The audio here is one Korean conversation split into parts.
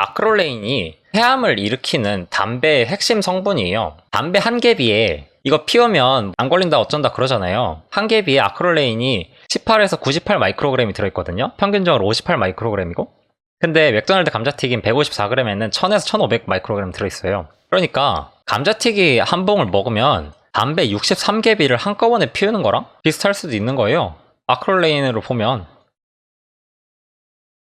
아크롤레인이 폐암을 일으키는 담배의 핵심 성분이에요. 담배 한 개비에 이거 피우면 안 걸린다 어쩐다 그러잖아요. 한 개비에 아크롤레인이 18에서 98 마이크로그램이 들어있거든요. 평균적으로 58 마이크로그램이고. 근데 맥도날드 감자튀김 154g에는 1000에서 1500 마이크로그램 들어있어요. 그러니까 감자튀김 한 봉을 먹으면 담배 63개비를 한꺼번에 피우는 거랑 비슷할 수도 있는 거예요. 아크롤레인으로 보면.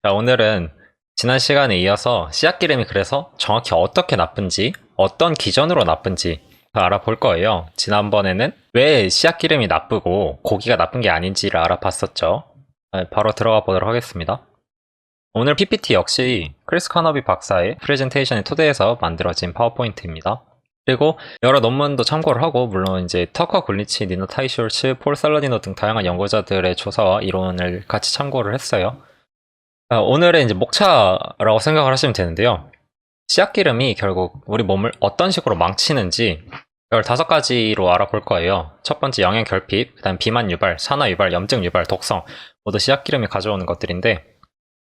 자, 오늘은 지난 시간에 이어서 씨앗기름이 그래서 정확히 어떻게 나쁜지, 어떤 기전으로 나쁜지 알아볼 거예요. 지난번에는 왜 씨앗기름이 나쁘고 고기가 나쁜 게 아닌지를 알아봤었죠. 바로 들어가 보도록 하겠습니다. 오늘 PPT 역시 크리스 카너비 박사의 프레젠테이션에 토대해서 만들어진 파워포인트입니다. 그리고 여러 논문도 참고를 하고, 물론 이제 터커 굴리치, 니너 타이쇼르츠, 폴 살라디노 등 다양한 연구자들의 조사와 이론을 같이 참고를 했어요. 오늘의 이제 목차라고 생각을 하시면 되는데요. 씨앗기름이 결국 우리 몸을 어떤 식으로 망치는지 이걸 5가지로 알아볼 거예요. 첫 번째 영양 결핍, 그 다음 비만 유발, 산화 유발, 염증 유발, 독성, 모두 씨앗기름이 가져오는 것들인데,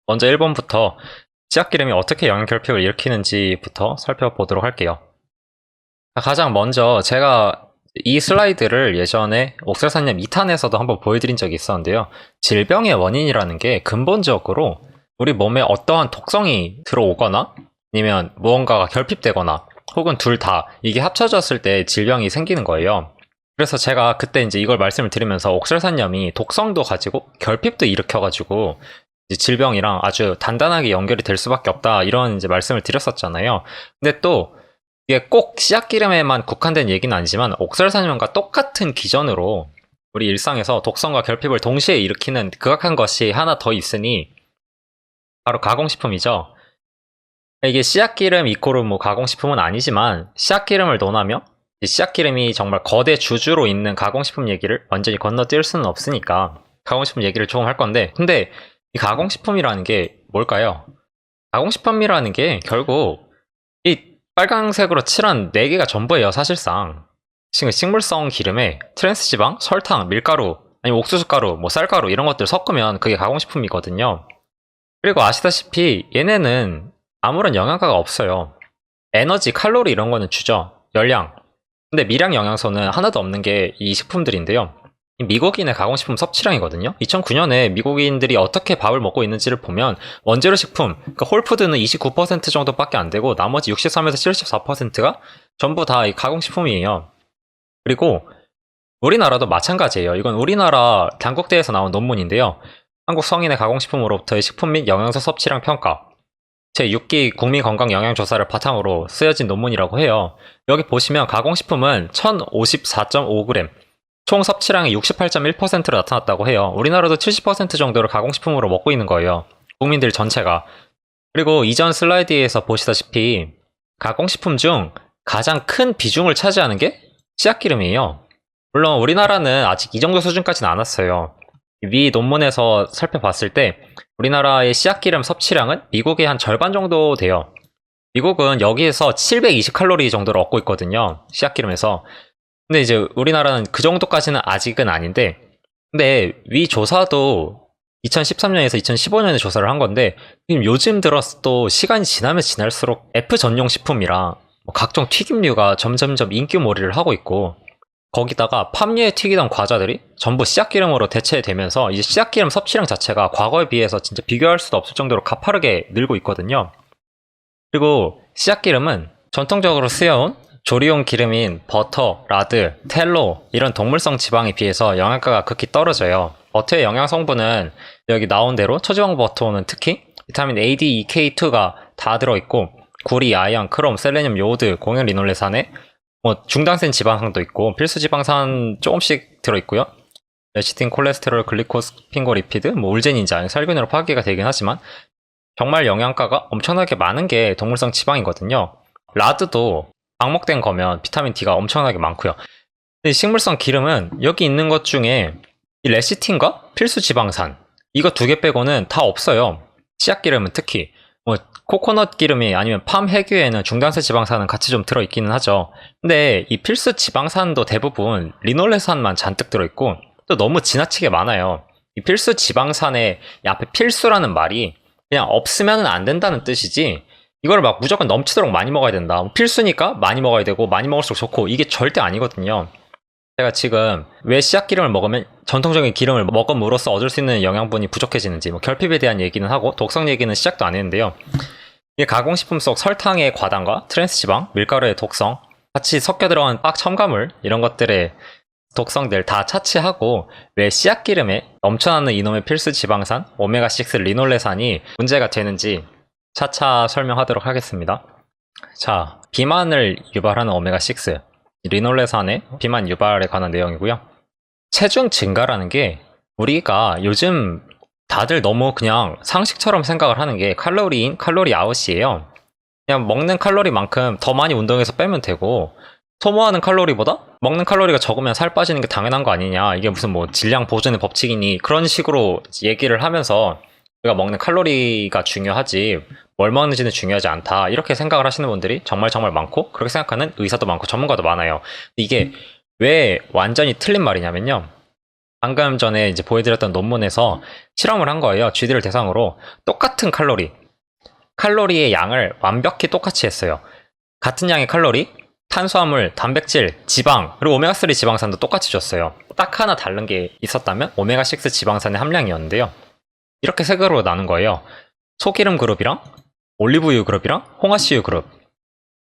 먼저 1번부터 씨앗기름이 어떻게 영양 결핍을 일으키는지부터 살펴보도록 할게요. 가장 먼저 제가 이 슬라이드를 예전에 옥설산염 2탄에서도 한번 보여드린 적이 있었는데요. 질병의 원인이라는 게 근본적으로 우리 몸에 어떠한 독성이 들어오거나 아니면 무언가가 결핍되거나 혹은 둘 다 이게 합쳐졌을 때 질병이 생기는 거예요. 그래서 제가 그때 이제 이걸 말씀을 드리면서 옥설산염이 독성도 가지고 결핍도 일으켜가지고 이제 질병이랑 아주 단단하게 연결이 될 수밖에 없다, 이런 이제 말씀을 드렸었잖아요. 근데 또 이게 꼭 씨앗기름에만 국한된 얘기는 아니지만 옥설산염과 똑같은 기전으로 우리 일상에서 독성과 결핍을 동시에 일으키는 극악한 것이 하나 더 있으니 바로 가공식품이죠. 이게 씨앗기름 이코르 뭐 가공식품은 아니지만 씨앗기름을 논하며 씨앗기름이 정말 거대 주주로 있는 가공식품 얘기를 완전히 건너뛸 수는 없으니까 가공식품 얘기를 조금 할 건데, 근데 이 가공식품이라는 게 뭘까요? 가공식품이라는 게 결국 이 빨강색으로 칠한 4개가 전부예요, 사실상. 식물성 기름에 트랜스지방, 설탕, 밀가루, 아니면 옥수수가루, 뭐 쌀가루 이런 것들 섞으면 그게 가공식품이거든요. 그리고 아시다시피 얘네는 아무런 영양가가 없어요. 에너지, 칼로리 이런 거는 주죠. 열량. 근데 미량 영양소는 하나도 없는 게 이 식품들인데요. 미국인의 가공식품 섭취량이거든요. 2009년에 미국인들이 어떻게 밥을 먹고 있는지를 보면 원재료 식품, 그러니까 홀푸드는 29% 정도밖에 안 되고 나머지 63에서 74%가 전부 다 이 가공식품이에요. 그리고 우리나라도 마찬가지예요. 이건 우리나라 단국대에서 나온 논문인데요. 한국 성인의 가공식품으로부터의 식품 및 영양소 섭취량 평가, 제6기 국민건강영양조사를 바탕으로 쓰여진 논문이라고 해요. 여기 보시면 가공식품은 1054.5g, 총 섭취량의 68.1%로 나타났다고 해요. 우리나라도 70% 정도를 가공식품으로 먹고 있는 거예요. 국민들 전체가. 그리고 이전 슬라이드에서 보시다시피 가공식품 중 가장 큰 비중을 차지하는 게 씨앗기름이에요. 물론 우리나라는 아직 이 정도 수준까지는 안 왔어요. 위 논문에서 살펴봤을 때 우리나라의 씨앗기름 섭취량은 미국의 한 절반 정도 돼요. 미국은 여기에서 720칼로리 정도를 얻고 있거든요, 씨앗기름에서. 근데 이제 우리나라는 그 정도까지는 아직은 아닌데, 근데 위 조사도 2013년에서 2015년에 조사를 한 건데, 요즘 들어서 또 시간이 지나면 지날수록 F 전용 식품이라 뭐 각종 튀김류가 점점점 인기몰이를 하고 있고, 거기다가 팜유에 튀기던 과자들이 전부 씨앗기름으로 대체되면서 이제 씨앗기름 섭취량 자체가 과거에 비해서 진짜 비교할 수도 없을 정도로 가파르게 늘고 있거든요. 그리고 씨앗기름은 전통적으로 쓰여온 조리용 기름인 버터, 라드, 텔로 이런 동물성 지방에 비해서 영양가가 극히 떨어져요. 버터의 영양 성분은 여기 나온 대로 초지방 버터는 특히 비타민 A, D, E, K2가 다 들어있고, 구리, 아연, 크롬, 셀레늄, 요오드, 공연 리놀레산에 뭐 중단센 지방산도 있고 필수 지방산 조금씩 들어있고요. 레시틴, 콜레스테롤, 글리코스, 핑고리피드, 뭐 울제닌자, 살균으로 파괴가 되긴 하지만 정말 영양가가 엄청나게 많은 게 동물성 지방이거든요. 라드도 방목된 거면 비타민 D가 엄청나게 많고요. 근데 식물성 기름은 여기 있는 것 중에 이 레시틴과 필수 지방산, 이거 2개 빼고는 다 없어요. 씨앗기름은 특히 뭐 코코넛 기름이 아니면 팜 해규에는 중단세 지방산은 같이 좀 들어있기는 하죠. 근데 이 필수 지방산도 대부분 리놀레산만 잔뜩 들어있고 또 너무 지나치게 많아요. 이 필수 지방산의 앞에 필수라는 말이 그냥 없으면 안 된다는 뜻이지 이거를 막 무조건 넘치도록 많이 먹어야 된다. 필수니까 많이 먹어야 되고 많이 먹을수록 좋고 이게 절대 아니거든요. 제가 지금 왜 씨앗 기름을 먹으면 전통적인 기름을 먹음으로써 얻을 수 있는 영양분이 부족해지는지 뭐 결핍에 대한 얘기는 하고 독성 얘기는 시작도 안 했는데요. 이게 가공식품 속 설탕의 과당과 트랜스지방, 밀가루의 독성, 같이 섞여 들어간 첨가물 이런 것들의 독성들 다 차치하고 왜 씨앗 기름에 넘쳐나는 이놈의 필수 지방산 오메가6 리놀레산이 문제가 되는지 차차 설명하도록 하겠습니다. 자, 비만을 유발하는 오메가6 리놀레산의 비만 유발에 관한 내용이고요. 체중 증가라는 게 우리가 요즘 다들 너무 그냥 상식처럼 생각을 하는 게 칼로리 인, 칼로리 아웃이에요. 그냥 먹는 칼로리만큼 더 많이 운동해서 빼면 되고 소모하는 칼로리보다 먹는 칼로리가 적으면 살 빠지는 게 당연한 거 아니냐, 이게 무슨 뭐 질량 보존의 법칙이니, 그런 식으로 얘기를 하면서 우리가 먹는 칼로리가 중요하지 뭘 먹는지는 중요하지 않다, 이렇게 생각을 하시는 분들이 정말 많고 그렇게 생각하는 의사도 많고 전문가도 많아요. 이게 왜 완전히 틀린 말이냐면요, 방금 전에 이제 보여드렸던 논문에서 실험을 한 거예요. 쥐들을 대상으로 똑같은 칼로리의 양을 완벽히 똑같이 했어요. 같은 양의 칼로리, 탄수화물, 단백질, 지방, 그리고 오메가3 지방산도 똑같이 줬어요. 딱 하나 다른 게 있었다면 오메가6 지방산의 함량이었는데요. 이렇게 세 그룹으로 나눈 거예요. 소기름 그룹이랑 올리브유 그룹이랑 홍화씨유 그룹.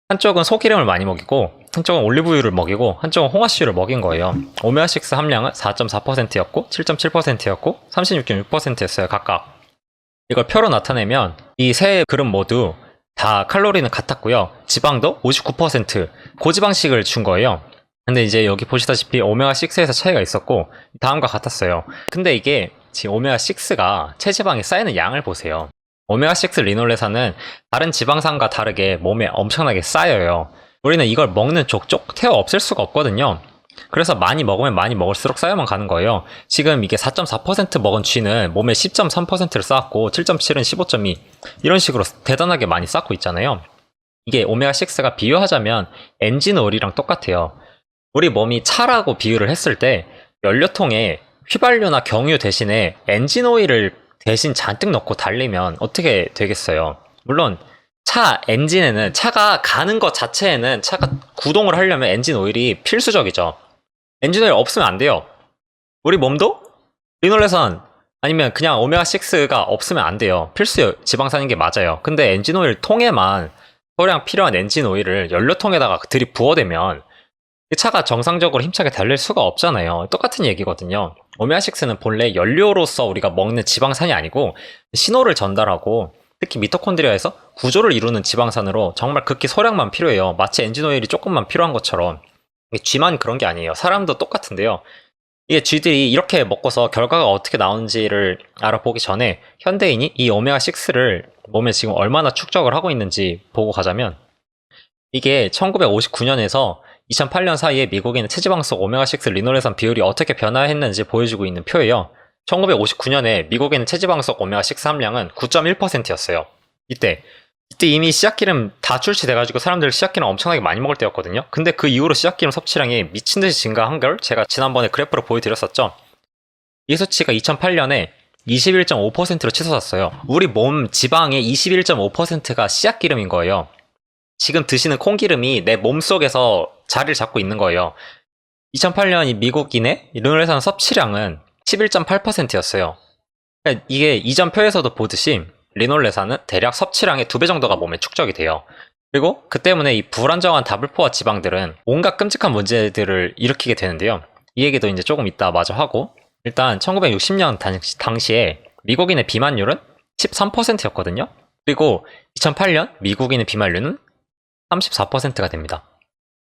한쪽은 소기름을 많이 먹이고 한쪽은 올리브유를 먹이고 한쪽은 홍화씨유를 먹인 거예요. 오메가6 함량은 4.4%였고 7.7%였고 36.6%였어요 각각. 이걸 표로 나타내면 이 세 그룹 모두 다 칼로리는 같았고요. 지방도 59% 고지방식을 준 거예요. 근데 이제 여기 보시다시피 오메가6에서 차이가 있었고 다음과 같았어요. 근데 이게 지금 오메가6가 체지방에 쌓이는 양을 보세요. 오메가6 리놀레산은 다른 지방산과 다르게 몸에 엄청나게 쌓여요. 우리는 이걸 먹는 족족 태워 없앨 수가 없거든요. 그래서 많이 먹으면 많이 먹을수록 쌓여만 가는 거예요. 지금 이게 4.4% 먹은 쥐는 몸에 10.3%를 쌓았고 7.7은 15.2 이런 식으로 대단하게 많이 쌓고 있잖아요. 이게 오메가6가 비유하자면 엔진 오일이랑 똑같아요. 우리 몸이 차라고 비유를 했을 때 연료통에 휘발유나 경유 대신에 엔진 오일을 대신 잔뜩 넣고 달리면 어떻게 되겠어요? 물론 차 엔진에는, 차가 가는 것 자체에는, 차가 구동을 하려면 엔진 오일이 필수적이죠. 엔진 오일 없으면 안 돼요. 우리 몸도 리놀레산 아니면 그냥 오메가6가 없으면 안 돼요. 필수 지방산인 게 맞아요. 근데 엔진 오일 통에만 소량 필요한 엔진 오일을 연료통에다가 들이부어대면 차가 정상적으로 힘차게 달릴 수가 없잖아요. 똑같은 얘기거든요. 오메가6는 본래 연료로서 우리가 먹는 지방산이 아니고 신호를 전달하고 특히 미토콘드리아에서 구조를 이루는 지방산으로 정말 극히 소량만 필요해요. 마치 엔진 오일이 조금만 필요한 것처럼. 쥐만 그런 게 아니에요. 사람도 똑같은데요. 이게 쥐들이 이렇게 먹고서 결과가 어떻게 나오는지를 알아보기 전에 현대인이 이 오메가6를 몸에 지금 얼마나 축적을 하고 있는지 보고 가자면, 이게 1959년에서 2008년 사이에 미국인의 체지방 속 오메가6 리놀레산 비율이 어떻게 변화했는지 보여주고 있는 표예요. 1959년에 미국인의 체지방 속 오메가6 함량은 9.1%였어요. 이때 이미 씨앗기름 다 출시돼가지고 사람들 씨앗기름 엄청나게 많이 먹을 때였거든요. 근데 그 이후로 씨앗기름 섭취량이 미친듯이 증가한 걸 제가 지난번에 그래프로 보여드렸었죠. 이 수치가 2008년에 21.5%로 치솟았어요. 우리 몸 지방의 21.5%가 씨앗기름인 거예요. 지금 드시는 콩기름이 내 몸속에서 자리를 잡고 있는 거예요. 2008년 이 미국인의 리놀레산 섭취량은 11.8%였어요. 그러니까 이게 이전 표에서도 보듯이 리놀레산은 대략 섭취량의 2배 정도가 몸에 축적이 돼요. 그리고 그 때문에 이 불안정한 다불포화 지방들은 온갖 끔찍한 문제들을 일으키게 되는데요. 이 얘기도 이제 조금 이따 마저 하고, 일단 1960년 당시에 미국인의 비만율은 13%였거든요. 그리고 2008년 미국인의 비만율은 34%가 됩니다.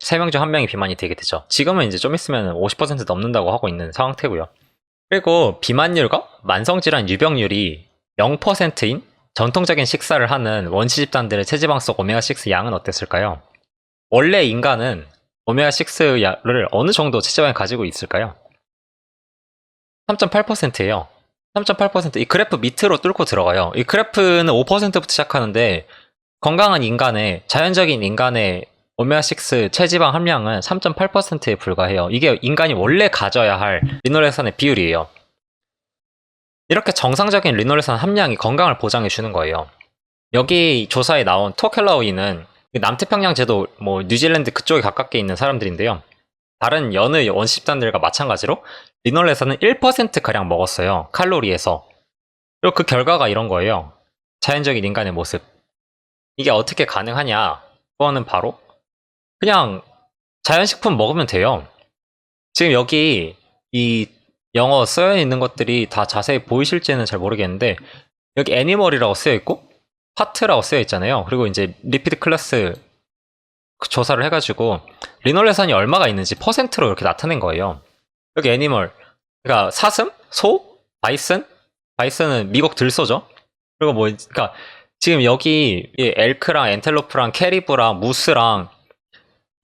3명 중 1명이 비만이 되게 되죠. 지금은 이제 좀 있으면 50% 넘는다고 하고 있는 상태고요. 그리고 비만율과 만성질환 유병률이 0%인 전통적인 식사를 하는 원시 집단들의 체지방 속 오메가6 양은 어땠을까요? 원래 인간은 오메가6를 어느 정도 체지방에 가지고 있을까요? 3.8%예요. 3.8%. 이 그래프 밑으로 뚫고 들어가요. 이 그래프는 5%부터 시작하는데 건강한 인간의, 자연적인 인간의 오메가6 체지방 함량은 3.8%에 불과해요. 이게 인간이 원래 가져야 할 리놀레산의 비율이에요. 이렇게 정상적인 리놀레산 함량이 건강을 보장해 주는 거예요. 여기 조사에 나온 토켈라우이는 남태평양 제도 뭐 뉴질랜드 그쪽에 가깝게 있는 사람들인데요. 다른 여느 원시집단들과 마찬가지로 리놀레산은 1%가량 먹었어요. 칼로리에서. 그리고 그 결과가 이런 거예요. 자연적인 인간의 모습. 이게 어떻게 가능하냐? 그거는 바로 그냥 자연식품 먹으면 돼요. 지금 여기 이 영어 쓰여 있는 것들이 다 자세히 보이실지는 잘 모르겠는데 여기 애니멀이라고 쓰여 있고 파트라고 쓰여 있잖아요. 그리고 이제 리피드 클래스 조사를 해가지고 리놀레산이 얼마가 있는지 퍼센트로 이렇게 나타낸 거예요. 여기 애니멀, 그러니까 사슴, 소, 바이슨은 미국 들소죠. 그리고 뭐, 그러니까 지금 여기 엘크랑 엔텔로프랑 캐리브랑 무스랑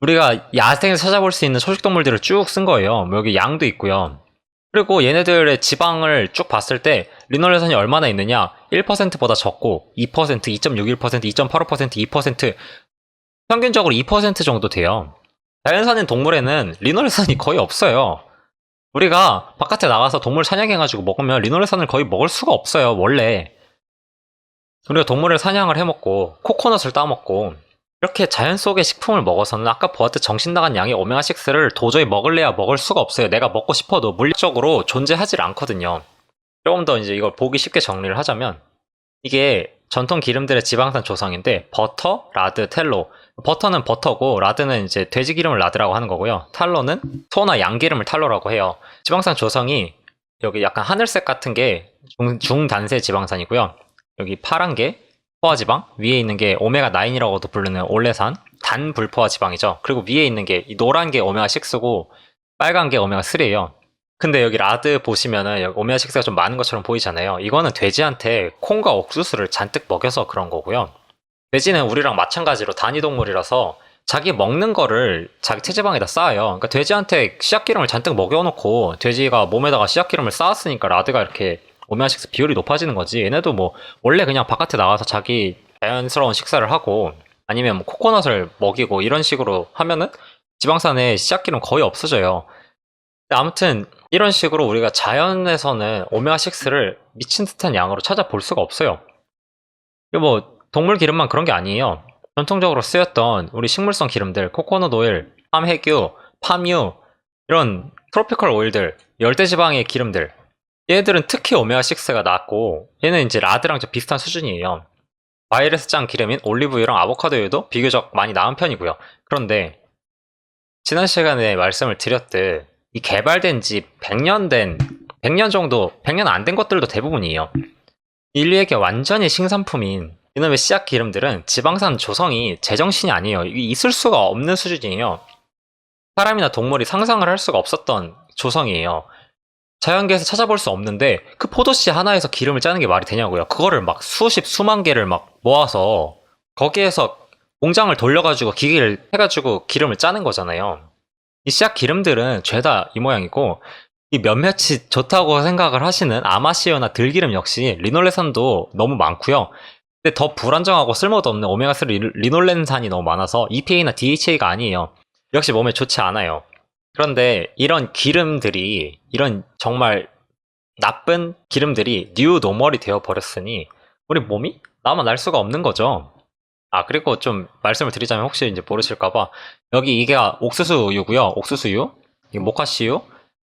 우리가 야생에서 찾아볼 수 있는 초식동물들을 쭉 쓴 거예요. 뭐 여기 양도 있고요. 그리고 얘네들의 지방을 쭉 봤을 때 리놀레산이 얼마나 있느냐? 1%보다 적고 2%, 2.61%, 2.85%, 2% 평균적으로 2% 정도 돼요. 자연산인 동물에는 리놀레산이 거의 없어요. 우리가 바깥에 나가서 동물 사냥해가지고 먹으면 리놀레산을 거의 먹을 수가 없어요. 원래 우리가 동물을 사냥을 해먹고 코코넛을 따먹고 이렇게 자연 속의 식품을 먹어서는 아까 보았듯 정신 나간 양의 오메가6를 도저히 먹을래야 먹을 수가 없어요. 내가 먹고 싶어도 물리적으로 존재하질 않거든요. 조금 더 이제 이걸 보기 쉽게 정리를 하자면 이게 전통 기름들의 지방산 조성인데 버터, 라드, 텔로. 버터는 버터고 라드는 이제 돼지 기름을 라드라고 하는 거고요. 탈로는 소나 양 기름을 탈로라고 해요. 지방산 조성이 여기 약간 하늘색 같은 게 중단세 지방산이고요. 여기 파란 게 포화지방, 위에 있는 게 오메가9이라고도 부르는 올레산, 단 불포화지방이죠. 그리고 위에 있는 게 이 노란 게 오메가6고 빨간 게 오메가3예요. 근데 여기 라드 보시면은 여기 오메가6가 좀 많은 것처럼 보이잖아요. 이거는 돼지한테 콩과 옥수수를 잔뜩 먹여서 그런 거고요. 돼지는 우리랑 마찬가지로 단위동물이라서 자기 먹는 거를 자기 체지방에다 쌓아요. 그러니까 돼지한테 씨앗기름을 잔뜩 먹여놓고 돼지가 몸에다가 씨앗기름을 쌓았으니까 라드가 이렇게 오메가6 비율이 높아지는 거지. 얘네도 뭐 원래 그냥 바깥에 나가서 자기 자연스러운 식사를 하고 아니면 뭐 코코넛을 먹이고 이런 식으로 하면은 지방산에 씨앗기름 거의 없어져요. 아무튼 이런 식으로 우리가 자연에서는 오메가6를 미친 듯한 양으로 찾아볼 수가 없어요. 이거 뭐 동물 기름만 그런 게 아니에요. 전통적으로 쓰였던 우리 식물성 기름들, 코코넛 오일, 팜해규, 팜유 이런 트로피컬 오일들, 열대지방의 기름들 얘들은 특히 오메가6가 낮고 얘는 이제 라드랑 좀 비슷한 수준이에요. 바이러스장 기름인 올리브유랑 아보카도유도 비교적 많이 나은 편이고요. 그런데 지난 시간에 말씀을 드렸듯 이 개발된 지 100년 정도, 100년 안 된 것들도 대부분이에요. 인류에게 완전히 신상품인 이놈의 씨앗 기름들은 지방산 조성이 제정신이 아니에요. 이게 있을 수가 없는 수준이에요. 사람이나 동물이 상상을 할 수가 없었던 조성이에요. 자연계에서 찾아볼 수 없는데 그 포도씨 하나에서 기름을 짜는 게 말이 되냐고요. 그거를 막 수만 개를 막 모아서 거기에서 공장을 돌려가지고 기계를 해가지고 기름을 짜는 거잖아요. 이 씨앗 기름들은 죄다 이 모양이고 이 몇몇이 좋다고 생각을 하시는 아마씨유나 들기름 역시 리놀레산도 너무 많고요. 근데 더 불안정하고 쓸모도 없는 오메가3 리놀렌산이 너무 많아서 EPA나 DHA가 아니에요. 역시 몸에 좋지 않아요. 그런데 이런 기름들이 이런 정말 나쁜 기름들이 뉴 노멀이 되어 버렸으니 우리 몸이 나만 알 수가 없는 거죠. 아 그리고 좀 말씀을 드리자면 혹시 이제 모르실까봐 여기 이게 옥수수유고요. 옥수수유, 모카씨유,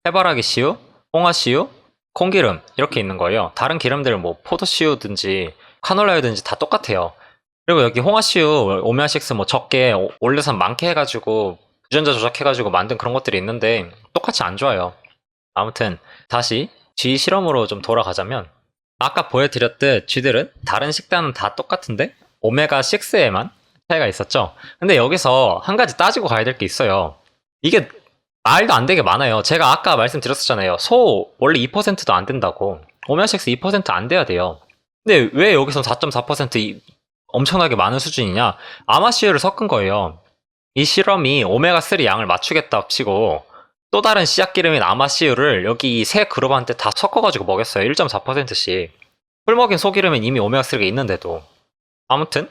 해바라기씨유, 홍화씨유, 콩기름 이렇게 있는 거예요. 다른 기름들은 뭐 포도씨유든지 카놀라유든지 다 똑같아요. 그리고 여기 홍화씨유, 오메가6 뭐 적게 올레산 많게 해가지고 유전자 조작해가지고 만든 그런 것들이 있는데 똑같이 안 좋아요. 아무튼 다시 쥐 실험으로 좀 돌아가자면 아까 보여드렸듯 쥐들은 다른 식단은 다 똑같은데 오메가6에만 차이가 있었죠. 근데 여기서 한 가지 따지고 가야 될 게 있어요. 이게 말도 안 되게 많아요. 제가 아까 말씀드렸었잖아요. 소 원래 2%도 안 된다고. 오메가6 2%안 돼야 돼요. 근데 왜 여기선 4.4% 엄청나게 많은 수준이냐? 아마씨유를 섞은 거예요. 이 실험이 오메가3 양을 맞추겠다 치고 또 다른 씨앗기름인 아마씨유를 여기 세 그룹한테 다 섞어가지고 먹였어요. 1.4%씩. 풀 먹인 소기름엔 이미 오메가3가 있는데도. 아무튼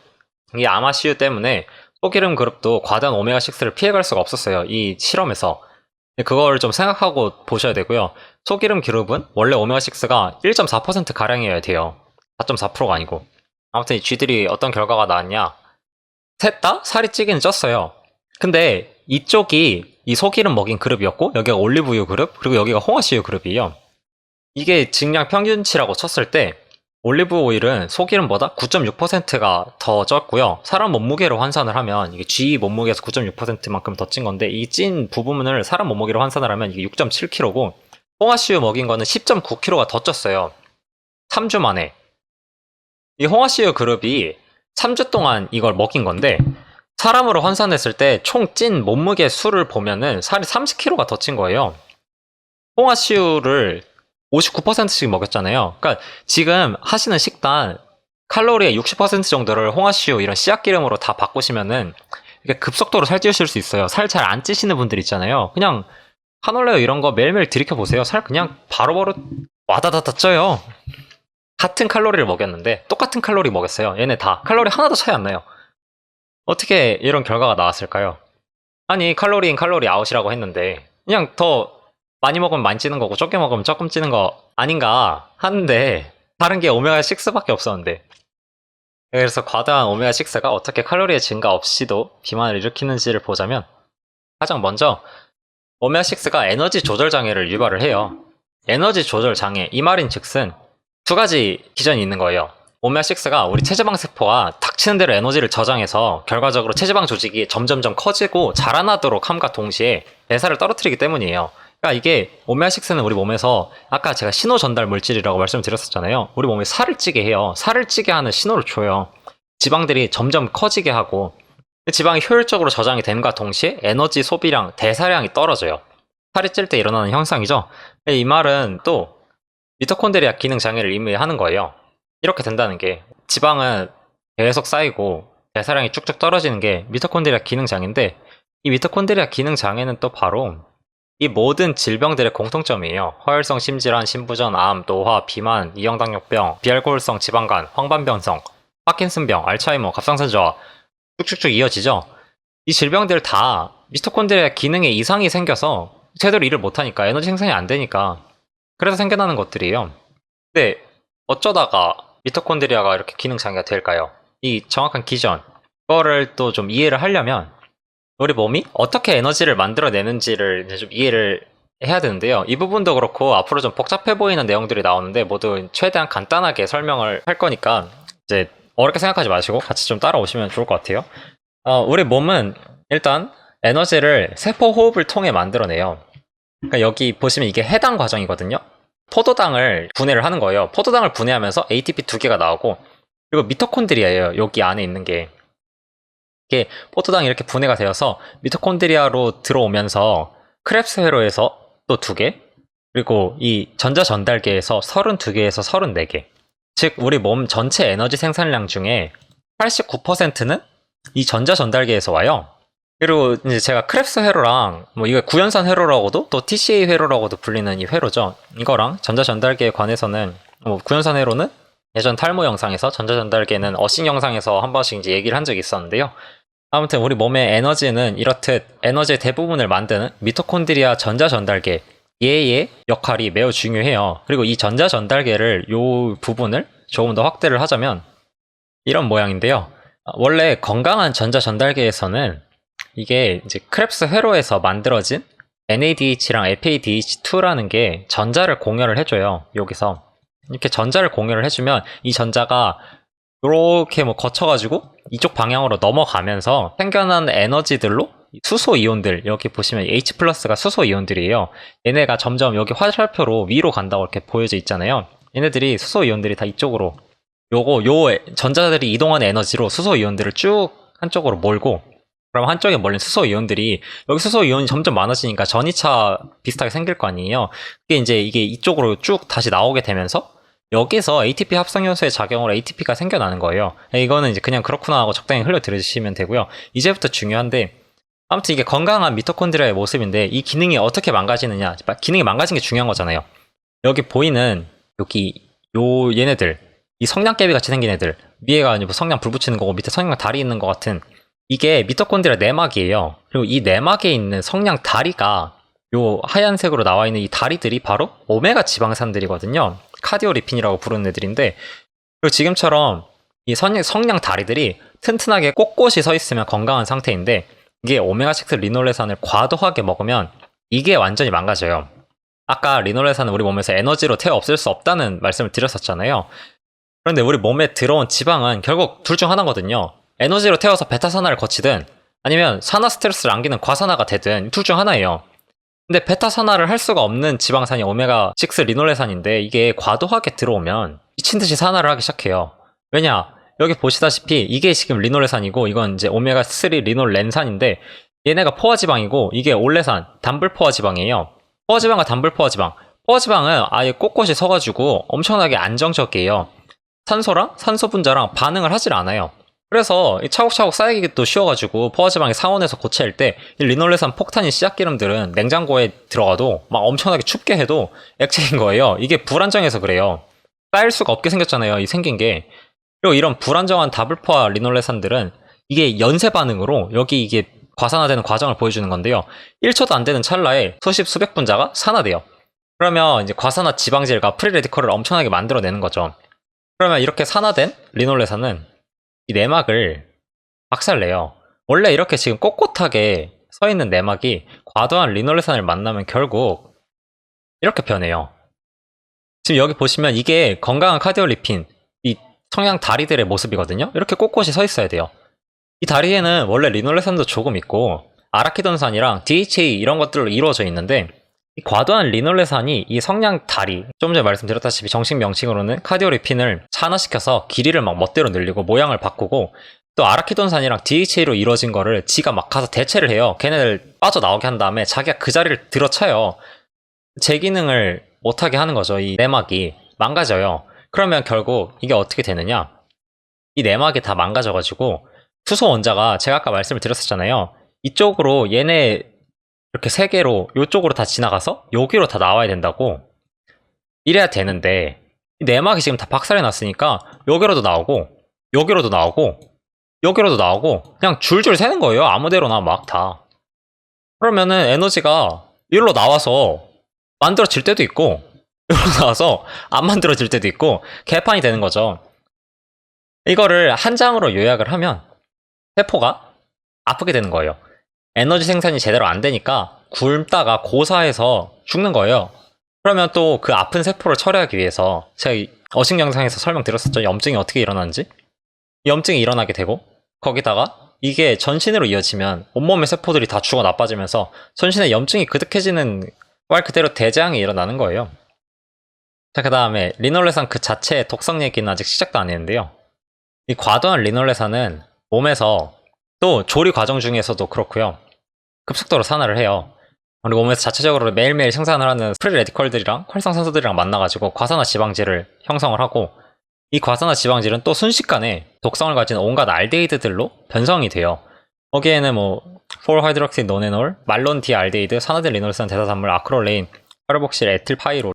이 아마씨유 때문에 소기름 그룹도 과다한 오메가6를 피해갈 수가 없었어요. 이 실험에서. 그걸 좀 생각하고 보셔야 되고요. 소기름 그룹은 원래 오메가6가 1.4%가량이어야 돼요. 4.4%가 아니고. 아무튼 이 쥐들이 어떤 결과가 나왔냐. 셋 다 살이 찌기는 쪘어요. 근데 이쪽이 이 소기름 먹인 그룹이었고 여기가 올리브유 그룹 그리고 여기가 홍어씨유 그룹이에요. 이게 증량 평균치라고 쳤을 때 올리브 오일은 소기름보다 9.6%가 더 쪘고요. 사람 몸무게로 환산을 하면 이게 G 몸무게에서 9.6%만큼 더 찐 건데 이 찐 부분을 사람 몸무게로 환산을 하면 이게 6.7kg고 홍화씨유 먹인 거는 10.9kg가 더 쪘어요. 3주 만에. 이 홍화씨유 그룹이 3주 동안 이걸 먹인 건데 사람으로 환산했을 때 총 찐 몸무게 수를 보면은 살이 30kg가 더 찐 거예요. 홍화씨유를 59%씩 먹였잖아요. 그러니까 지금 하시는 식단 칼로리의 60% 정도를 홍화씨유 이런 씨앗기름으로 다 바꾸시면은 이게 급속도로 살찌우실 수 있어요. 살 잘 안 찌시는 분들 있잖아요. 그냥 카놀레오 이런 거 매일매일 들이켜 보세요. 살 그냥 바로바로 와다다다 쪄요. 같은 칼로리를 먹였는데 똑같은 칼로리 먹였어요. 얘네 다 칼로리 하나도 차이 안 나요. 어떻게 이런 결과가 나왔을까요? 아니 칼로리 인 칼로리 아웃이라고 했는데 그냥 더 많이 먹으면 많이 찌는 거고 적게 먹으면 조금 찌는 거 아닌가 하는데 다른 게 오메가6밖에 없었는데 그래서 과다한 오메가6가 어떻게 칼로리의 증가 없이도 비만을 일으키는지를 보자면 가장 먼저 오메가6가 에너지 조절 장애를 유발을 해요. 에너지 조절 장애 이 말인즉슨 두 가지 기전이 있는 거예요. 오메가6가 우리 체지방 세포가 닥치는 대로 에너지를 저장해서 결과적으로 체지방 조직이 점점점 커지고 자라나도록 함과 동시에 대사를 떨어뜨리기 때문이에요. 그러니까 이게 오메가6는 우리 몸에서 아까 제가 신호 전달 물질이라고 말씀드렸었잖아요. 우리 몸에 살을 찌게 해요. 살을 찌게 하는 신호를 줘요. 지방들이 점점 커지게 하고 지방이 효율적으로 저장이 됨과 동시에 에너지 소비량, 대사량이 떨어져요. 살이 찔 때 일어나는 현상이죠. 이 말은 또 미토콘드리아 기능 장애를 의미하는 거예요. 이렇게 된다는 게 지방은 계속 쌓이고 대사량이 쭉쭉 떨어지는 게 미토콘드리아 기능 장애인데 이 미토콘드리아 기능 장애는 또 바로 이 모든 질병들의 공통점이에요. 허혈성 심질환, 심부전, 암, 노화, 비만, 이형당뇨병, 비알코올성 지방간, 황반변성, 파킨슨병, 알츠하이머, 갑상선저하 쭉쭉쭉 이어지죠. 이 질병들 다 미토콘드리아 기능에 이상이 생겨서 제대로 일을 못하니까 에너지 생산이 안 되니까 그래서 생겨나는 것들이에요. 근데 어쩌다가 미토콘드리아가 이렇게 기능 장애가 될까요? 이 정확한 기전 그거를 또 좀 이해를 하려면 우리 몸이 어떻게 에너지를 만들어내는지를 이제 좀 이해를 해야 되는데요. 이 부분도 그렇고 앞으로 좀 복잡해 보이는 내용들이 나오는데 모두 최대한 간단하게 설명을 할 거니까 이제 어렵게 생각하지 마시고 같이 좀 따라오시면 좋을 것 같아요. 우리 몸은 일단 에너지를 세포 호흡을 통해 만들어내요. 그러니까 여기 보시면 이게 해당 과정이거든요. 포도당을 분해를 하는 거예요. 포도당을 분해하면서 ATP 2개가 나오고 그리고 미토콘드리아예요. 여기 안에 있는 게. 이게 포도당이 이렇게 분해가 되어서 미토콘드리아로 들어오면서 크랩스 회로에서 또 2개 그리고 이 전자전달계에서 32개에서 34개 즉 우리 몸 전체 에너지 생산량 중에 89%는 이 전자전달계에서 와요. 그리고 이제 제가 크랩스 회로랑 뭐 이거 구연산 회로라고도 또 TCA 회로라고도 불리는 이 회로죠. 이거랑 전자전달계에 관해서는 구연산 회로는 예전 탈모 영상에서 전자전달계는 어싱 영상에서 한 번씩 이제 얘기를 한 적이 있었는데요. 아무튼 우리 몸의 에너지는 이렇듯 에너지의 대부분을 만드는 미토콘드리아 전자전달계 얘의 역할이 매우 중요해요. 그리고 이 전자전달계를 요 부분을 조금 더 확대를 하자면 이런 모양인데요. 원래 건강한 전자전달계에서는 이게 이제 크랩스 회로에서 만들어진 NADH랑 FADH2라는 게 전자를 공유를 해줘요. 여기서 이렇게 전자를 공유를 해주면 이 전자가 이렇게 뭐 거쳐가지고 이쪽 방향으로 넘어가면서 생겨난 에너지들로 수소 이온들 여기 보시면 H 플러스가 수소 이온들이에요. 얘네가 점점 여기 화살표로 위로 간다고 이렇게 보여져 있잖아요. 얘네들이 수소 이온들이 다 이쪽으로 요 전자들이 이동하는 에너지로 수소 이온들을 쭉 한쪽으로 몰고 그럼 한쪽에 몰린 수소 이온들이 여기 수소 이온이 점점 많아지니까 전이차 비슷하게 생길 거 아니에요. 그게 이제 이게 이쪽으로 쭉 다시 나오게 되면서 여기서 ATP 합성효소의 작용으로 ATP가 생겨나는 거예요. 이거는 이제 그냥 그렇구나 하고 적당히 흘려 들으시면 되고요. 이제부터 중요한데 아무튼 이게 건강한 미토콘드리아의 모습인데 이 기능이 어떻게 망가지느냐 기능이 망가진 게 중요한 거잖아요. 여기 보이는 여기 얘네들 이 성냥개비 같이 생긴 애들 위에가 뭐 성냥 불 붙이는 거고 밑에 성냥 다리 있는 것 같은 이게 미토콘드리아 내막이에요. 그리고 이 내막에 있는 성냥 다리가 요 하얀색으로 나와 있는 이 다리들이 바로 오메가 지방산들이거든요. 카디오리핀이라고 부르는 애들인데 그리고 지금처럼 이 성냥 다리들이 튼튼하게 꼿꼿이 서 있으면 건강한 상태인데 이게 오메가6 리놀레산을 과도하게 먹으면 이게 완전히 망가져요. 아까 리놀레산은 우리 몸에서 에너지로 태워 없앨 수 없다는 말씀을 드렸었잖아요. 그런데 우리 몸에 들어온 지방은 결국 둘 중 하나거든요. 에너지로 태워서 베타산화를 거치든 아니면 산화 스트레스를 안기는 과산화가 되든 둘 중 하나예요. 근데 베타산화를 할 수가 없는 지방산이 오메가6 리놀레산인데 이게 과도하게 들어오면 미친듯이 산화를 하기 시작해요. 왜냐? 여기 보시다시피 이게 지금 리놀레산이고 이건 이제 오메가3 리놀렌산인데 얘네가 포화지방이고 이게 올레산, 단불포화지방이에요. 포화지방과 단불포화지방. 포화지방은 아예 꼿꼿이 서가지고 엄청나게 안정적이에요. 산소랑 산소 분자랑 반응을 하질 않아요. 그래서 차곡차곡 쌓이기도 쉬워가지고 포화지방이 상온에서 고체일 때 이 리놀레산 폭탄인 씨앗기름들은 냉장고에 들어가도 막 엄청나게 춥게 해도 액체인 거예요. 이게 불안정해서 그래요. 쌓일 수가 없게 생겼잖아요. 이 생긴 게. 그리고 이런 불안정한 다불포화 리놀레산들은 이게 연쇄 반응으로 여기 이게 과산화되는 과정을 보여주는 건데요. 1초도 안 되는 찰나에 수십 수백 분자가 산화돼요. 그러면 이제 과산화 지방질과 프리레디컬을 엄청나게 만들어내는 거죠. 그러면 이렇게 산화된 리놀레산은 이 내막을 박살내요. 원래 이렇게 지금 꼿꼿하게 서 있는 내막이 과도한 리놀레산을 만나면 결국 이렇게 변해요. 지금 여기 보시면 이게 건강한 카디올리핀, 이 성냥 다리들의 모습이거든요. 이렇게 꼿꼿이 서 있어야 돼요. 이 다리에는 원래 리놀레산도 조금 있고 아라키돈산이랑 DHA 이런 것들로 이루어져 있는데 이 과도한 리놀레산이 이 성냥 다리, 좀 전에 말씀드렸다시피 정식 명칭으로는 카디올리핀을 산화시켜서 길이를 막 멋대로 늘리고 모양을 바꾸고 또 아라키돈산이랑 DHA로 이루어진 거를 지가 막 가서 대체를 해요. 걔네들 빠져나오게 한 다음에 자기가 그 자리를 들어차요. 제 기능을 못하게 하는 거죠. 이 내막이 망가져요. 그러면 결국 이게 어떻게 되느냐, 이 내막이 다 망가져가지고 수소 원자가 제가 아까 말씀을 드렸었잖아요. 이쪽으로 얘네 이렇게 세 개로 이쪽으로 다 지나가서 여기로 다 나와야 된다고. 이래야 되는데 이 내막이 지금 다 박살이 났으니까 여기로도 나오고 여기로도 나오고 여기로도 나오고 그냥 줄줄 새는 거예요. 아무데로나 막 다. 그러면은 에너지가 이리로 나와서 만들어질 때도 있고 이리로 나와서 안 만들어질 때도 있고 개판이 되는 거죠. 이거를 한 장으로 요약을 하면 세포가 아프게 되는 거예요. 에너지 생산이 제대로 안 되니까 굶다가 고사해서 죽는 거예요. 그러면 또 그 아픈 세포를 처리하기 위해서 제가 어식 영상에서 설명드렸었죠. 염증이 어떻게 일어나는지. 염증이 일어나게 되고 거기다가 이게 전신으로 이어지면 온몸의 세포들이 다 죽어 나빠지면서 전신에 염증이 그득해지는 말 그대로 대재앙이 일어나는 거예요. 자, 그 다음에 리놀레산 그 자체의 독성 얘기는 아직 시작도 안 했는데요. 이 과도한 리놀레산은 몸에서 또 조리 과정 중에서도 그렇고요. 급속도로 산화를 해요. 그리고 몸에서 자체적으로 매일매일 생산을 하는 프리 레디컬들이랑 활성산소들이랑 만나가지고 과산화 지방질을 형성을 하고 이 과산화 지방질은 또 순식간에 독성을 가진 온갖 알데히드들로 변성이 돼요. 거기에는 뭐 4하이드록시 노네놀, 말론 디알데히드, 산화된 리놀레산 대사산물, 아크롤레인, 카르복실 에틸파이롤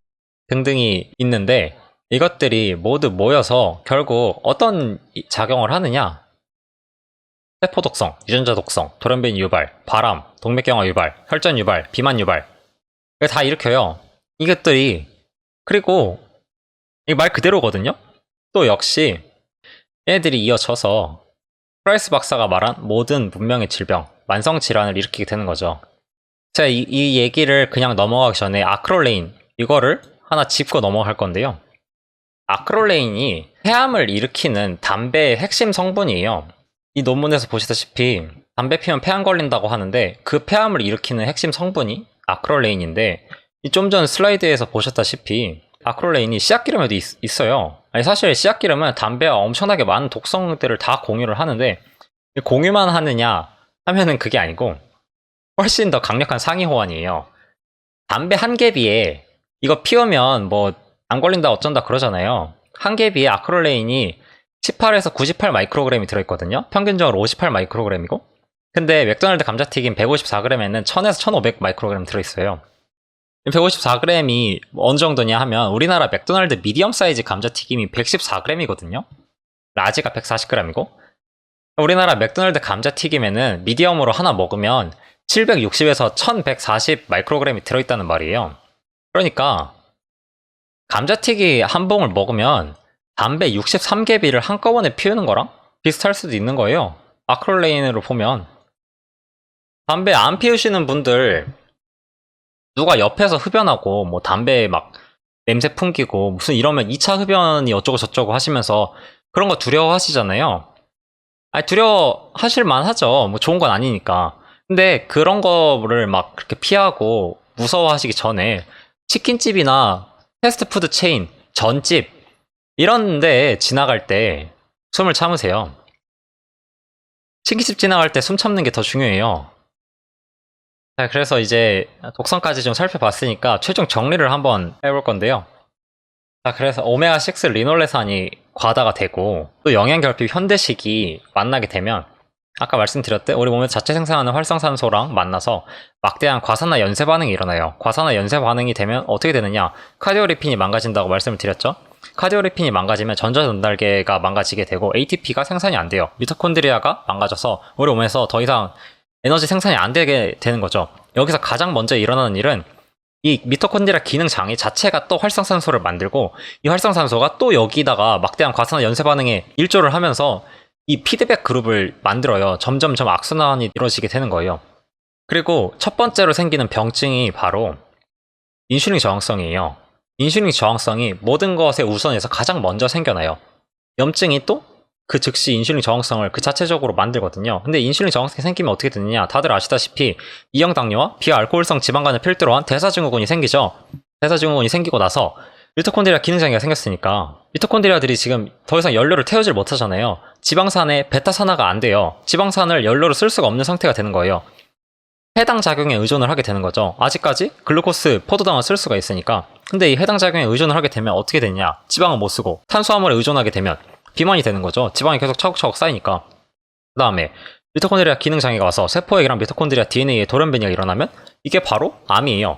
등등이 있는데 이것들이 모두 모여서 결국 어떤 작용을 하느냐, 세포 독성, 유전자 독성, 돌연변이 유발, 바람, 동맥경화 유발, 혈전 유발, 비만 유발 이거 다 일으켜요. 이것들이. 그리고 이 말 그대로거든요. 또 역시 얘네들이 이어져서 프라이스 박사가 말한 모든 문명의 질병, 만성 질환을 일으키게 되는 거죠. 제가 이 얘기를 그냥 넘어가기 전에 아크롤레인 이거를 하나 짚고 넘어갈 건데요. 아크롤레인이 폐암을 일으키는 담배의 핵심 성분이에요. 이 논문에서 보시다시피 담배 피우면 폐암 걸린다고 하는데 그 폐암을 일으키는 핵심 성분이 아크롤레인인데 좀 전 슬라이드에서 보셨다시피 아크롤레인이 씨앗기름에도 있어요. 아니 사실 씨앗기름은 담배와 엄청나게 많은 독성들을 다 공유를 하는데 공유만 하느냐 하면은 그게 아니고 훨씬 더 강력한 상위 호환이에요. 담배 한 개비에 이거 피우면 뭐 안 걸린다 어쩐다 그러잖아요. 한 개비에 아크롤레인이 18에서 98 마이크로그램이 들어있거든요. 평균적으로 58 마이크로그램이고. 근데 맥도날드 감자튀김 154g에는 1000에서 1500 마이크로그램 들어있어요. 154g이 어느 정도냐 하면 우리나라 맥도날드 미디엄 사이즈 감자튀김이 114g이거든요. 라지가 140g이고. 우리나라 맥도날드 감자튀김에는 미디엄으로 하나 먹으면 760에서 1140 마이크로그램이 들어있다는 말이에요. 그러니까 감자튀김 한 봉을 먹으면 담배 63개비를 한꺼번에 피우는 거랑 비슷할 수도 있는 거예요. 마크롤레인으로 보면 담배 안 피우시는 분들 누가 옆에서 흡연하고 뭐 담배 막 냄새 풍기고 무슨 이러면 2차 흡연이 어쩌고 저쩌고 하시면서 그런 거 두려워하시잖아요. 아니 두려워하실 만하죠. 뭐 좋은 건 아니니까. 근데 그런 거를 막 그렇게 피하고 무서워하시기 전에 치킨집이나 패스트푸드 체인, 전집 이런 데 지나갈 때 숨을 참으세요. 치킨집 지나갈 때 숨 참는 게 더 중요해요. 자, 그래서 이제 독성까지 좀 살펴봤으니까 최종 정리를 한번 해볼 건데요. 자, 그래서 오메가6 리놀레산이 과다가 되고 또 영양결핍 현대식이 만나게 되면 아까 말씀드렸듯 우리 몸에서 자체 생산하는 활성산소랑 만나서 막대한 과산화 연쇄 반응이 일어나요. 과산화 연쇄 반응이 되면 어떻게 되느냐? 카디오리핀이 망가진다고 말씀을 드렸죠. 카디오리핀이 망가지면 전자전달계가 망가지게 되고 ATP가 생산이 안 돼요. 미토콘드리아가 망가져서 우리 몸에서 더 이상 에너지 생산이 안 되게 되는 거죠. 여기서 가장 먼저 일어나는 일은 이 미토콘드리아 기능 장애 자체가 또 활성산소를 만들고 이 활성산소가 또 여기다가 막대한 과산화 연쇄 반응에 일조를 하면서 이 피드백 그룹을 만들어요. 점점점 악순환이 이루어지게 되는 거예요. 그리고 첫 번째로 생기는 병증이 바로 인슐린 저항성이에요. 인슐린 저항성이 모든 것에 우선해서 가장 먼저 생겨나요. 염증이 또 그 즉시 인슐린 저항성을 그 자체적으로 만들거든요. 근데 인슐린 저항성이 생기면 어떻게 되느냐? 다들 아시다시피 이형 당뇨와 비알코올성 지방간을 필두로 한 대사증후군이 생기죠. 대사증후군이 생기고 나서 미토콘드리아 기능장애가 생겼으니까 미토콘드리아들이 지금 더 이상 연료를 태우질 못하잖아요. 지방산에 베타산화가 안 돼요. 지방산을 연료로 쓸 수가 없는 상태가 되는 거예요. 해당 작용에 의존을 하게 되는 거죠. 아직까지 글루코스, 포도당을 쓸 수가 있으니까. 근데 이 해당 작용에 의존을 하게 되면 어떻게 되냐? 지방은 못 쓰고 탄수화물에 의존하게 되면 비만이 되는 거죠. 지방이 계속 차곡차곡 쌓이니까. 그 다음에 미토콘드리아 기능장애가 와서 세포에게랑 미토콘드리아 DNA의 돌연변이가 일어나면 이게 바로 암이에요.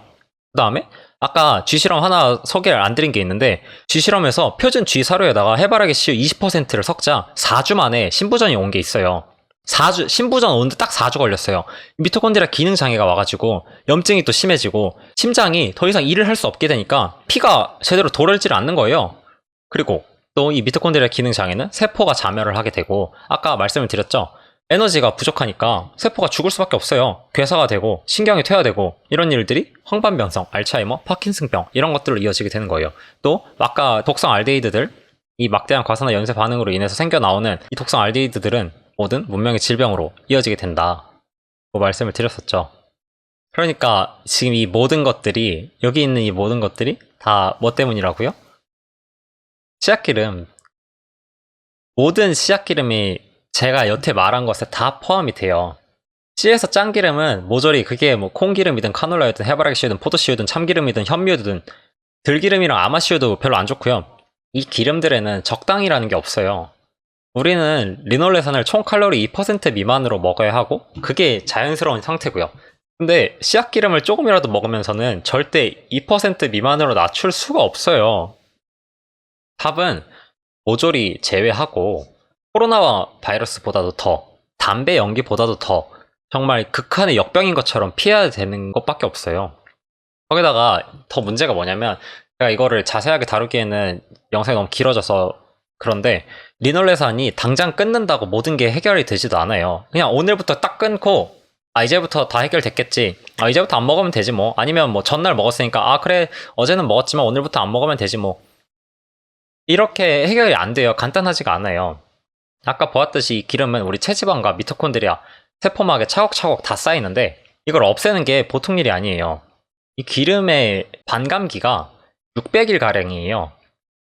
그 다음에 아까 쥐실험 하나 소개를 안 드린 게 있는데 쥐실험에서 표준 쥐 사료에다가 해바라기 씨유 20%를 섞자 4주 만에 신부전이 온 게 있어요. 4주, 신부전 오는데 딱 4주 걸렸어요. 미토콘드리아 기능 장애가 와가지고 염증이 또 심해지고 심장이 더 이상 일을 할 수 없게 되니까 피가 제대로 돌지를 않는 거예요. 그리고 또 이 미토콘드리아 기능 장애는 세포가 자멸을 하게 되고 아까 말씀을 드렸죠. 에너지가 부족하니까 세포가 죽을 수밖에 없어요. 괴사가 되고 신경이 퇴화되고 이런 일들이 황반변성, 알츠하이머, 파킨슨병 이런 것들로 이어지게 되는 거예요. 또 아까 독성 알데히드들 이 막대한 과산화 연쇄 반응으로 인해서 생겨나오는 이 독성 알데히드들은 모든 문명의 질병으로 이어지게 된다고 말씀을 드렸었죠. 그러니까 지금 이 모든 것들이 여기 있는 이 모든 것들이 다 뭐 때문이라고요? 씨앗기름. 모든 씨앗기름이 제가 여태 말한 것에 다 포함이 돼요. 씨에서 짠 기름은 모조리 그게 뭐 콩기름이든 카놀라였든 해바라기 씨유든 포도씨유든 참기름이든 현미유든 들기름이랑 아마씨유도 별로 안 좋고요. 이 기름들에는 적당이라는 게 없어요. 우리는 리놀레산을 총 칼로리 2% 미만으로 먹어야 하고 그게 자연스러운 상태고요. 근데 씨앗기름을 조금이라도 먹으면서는 절대 2% 미만으로 낮출 수가 없어요. 답은 모조리 제외하고 코로나와 바이러스보다도 더, 담배 연기보다도 더 정말 극한의 역병인 것처럼 피해야 되는 것밖에 없어요. 거기다가 더 문제가 뭐냐면 제가 이거를 자세하게 다루기에는 영상이 너무 길어져서 그런데 리놀레산이 당장 끊는다고 모든 게 해결이 되지도 않아요. 그냥 오늘부터 딱 끊고 이제부터 다 해결됐겠지. 이제부터 안 먹으면 되지 뭐. 아니면 뭐 전날 먹었으니까 그래 어제는 먹었지만 오늘부터 안 먹으면 되지 뭐. 이렇게 해결이 안 돼요. 간단하지가 않아요. 아까 보았듯이 이 기름은 우리 체지방과 미토콘드리아, 세포막에 차곡차곡 다 쌓이는데 이걸 없애는 게 보통 일이 아니에요. 이 기름의 반감기가 600일가량이에요.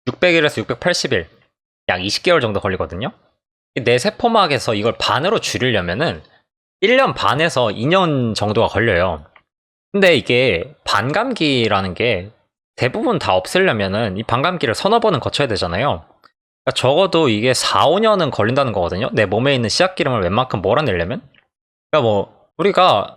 600일에서 680일, 약 20개월 정도 걸리거든요. 내 세포막에서 이걸 반으로 줄이려면은 1년 반에서 2년 정도가 걸려요. 근데 이게 반감기라는 게 대부분 다 없애려면은 이 반감기를 서너 번은 거쳐야 되잖아요. 그러니까 적어도 이게 4, 5년은 걸린다는 거거든요. 내 몸에 있는 씨앗기름을 웬만큼 몰아내려면. 그러니까 뭐 우리가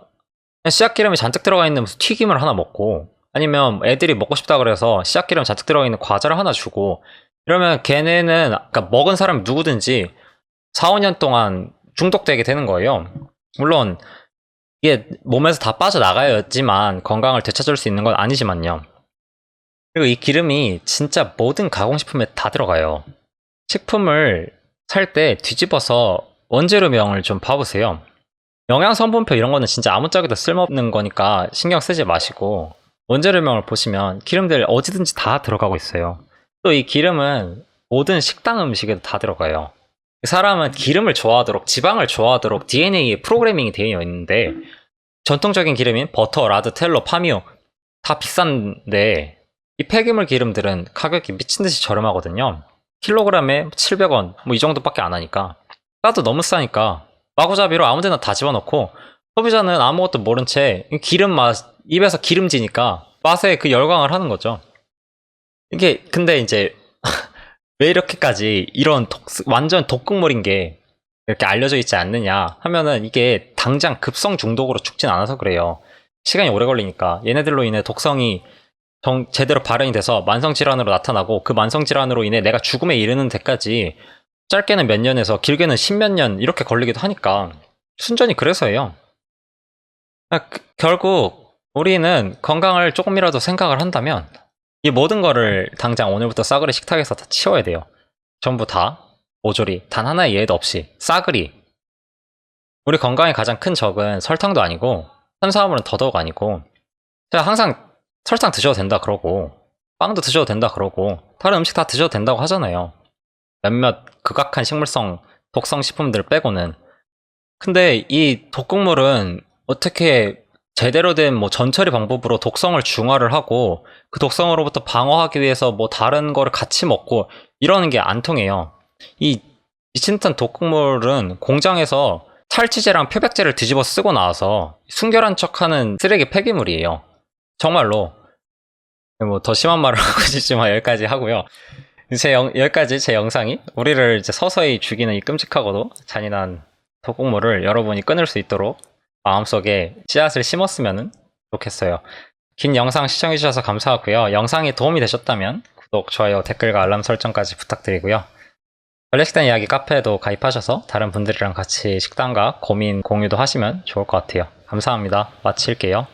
씨앗기름이 잔뜩 들어가 있는 무슨 튀김을 하나 먹고 아니면 애들이 먹고 싶다 그래서 씨앗기름 잔뜩 들어가 있는 과자를 하나 주고 이러면 걔네는 그러니까 먹은 사람이 누구든지 4, 5년 동안 중독되게 되는 거예요. 물론 이게 몸에서 다 빠져나가야지만 건강을 되찾을 수 있는 건 아니지만요. 그리고 이 기름이 진짜 모든 가공식품에 다 들어가요. 식품을 살 때 뒤집어서 원재료명을 좀 봐보세요. 영양 성분표 이런 거는 진짜 아무짝에도 쓸모없는 거니까 신경 쓰지 마시고 원재료명을 보시면 기름들 어디든지 다 들어가고 있어요. 또 이 기름은 모든 식당 음식에도 다 들어가요. 사람은 기름을 좋아하도록, 지방을 좋아하도록 DNA에 프로그래밍이 되어 있는데 전통적인 기름인 버터, 라드, 텔로, 파미오 다 비싼데 이 폐기물 기름들은 가격이 미친듯이 저렴하거든요. 킬로그램에 700원 뭐 이 정도밖에 안 하니까 싸도 너무 싸니까 마구잡이로 아무데나 다 집어넣고 소비자는 아무것도 모른 채 기름 맛, 입에서 기름지니까 맛에 그 열광을 하는 거죠. 이게 근데 이제 왜 이렇게까지 이런 완전 독극물인 게 이렇게 알려져 있지 않느냐 하면은 이게 당장 급성 중독으로 죽진 않아서 그래요. 시간이 오래 걸리니까 얘네들로 인해 독성이 제대로 발현이 돼서 만성질환으로 나타나고 그 만성질환으로 인해 내가 죽음에 이르는 데까지 짧게는 몇 년에서 길게는 십몇 년 이렇게 걸리기도 하니까 순전히 그래서예요. 결국 우리는 건강을 조금이라도 생각을 한다면 이 모든 거를 당장 오늘부터 싸그리 식탁에서 다 치워야 돼요. 전부 다 모조리 단 하나의 예외도 없이 싸그리. 우리 건강의 가장 큰 적은 설탕도 아니고 탄수화물은 더더욱 아니고 제가 항상 설탕 드셔도 된다 그러고 빵도 드셔도 된다 그러고 다른 음식 다 드셔도 된다고 하잖아요. 몇몇 극악한 식물성 독성 식품들 빼고는. 근데 이 독극물은 어떻게 제대로 된 뭐 전처리 방법으로 독성을 중화를 하고 그 독성으로부터 방어하기 위해서 뭐 다른 거를 같이 먹고 이러는 게 안 통해요. 이 미친 듯한 독극물은 공장에서 탈취제랑 표백제를 뒤집어 쓰고 나와서 순결한 척하는 쓰레기 폐기물이에요. 정말로. 뭐 더 심한 말을 하고 싶지만 여기까지 하고요. 여기까지 제 영상이 우리를 이제 서서히 죽이는 이 끔찍하고도 잔인한 독극물을 여러분이 끊을 수 있도록 마음속에 씨앗을 심었으면 좋겠어요. 긴 영상 시청해주셔서 감사하고요. 영상이 도움이 되셨다면 구독, 좋아요, 댓글과 알람 설정까지 부탁드리고요. 전래식단 이야기 카페에도 가입하셔서 다른 분들이랑 같이 식단과 고민 공유도 하시면 좋을 것 같아요. 감사합니다. 마칠게요.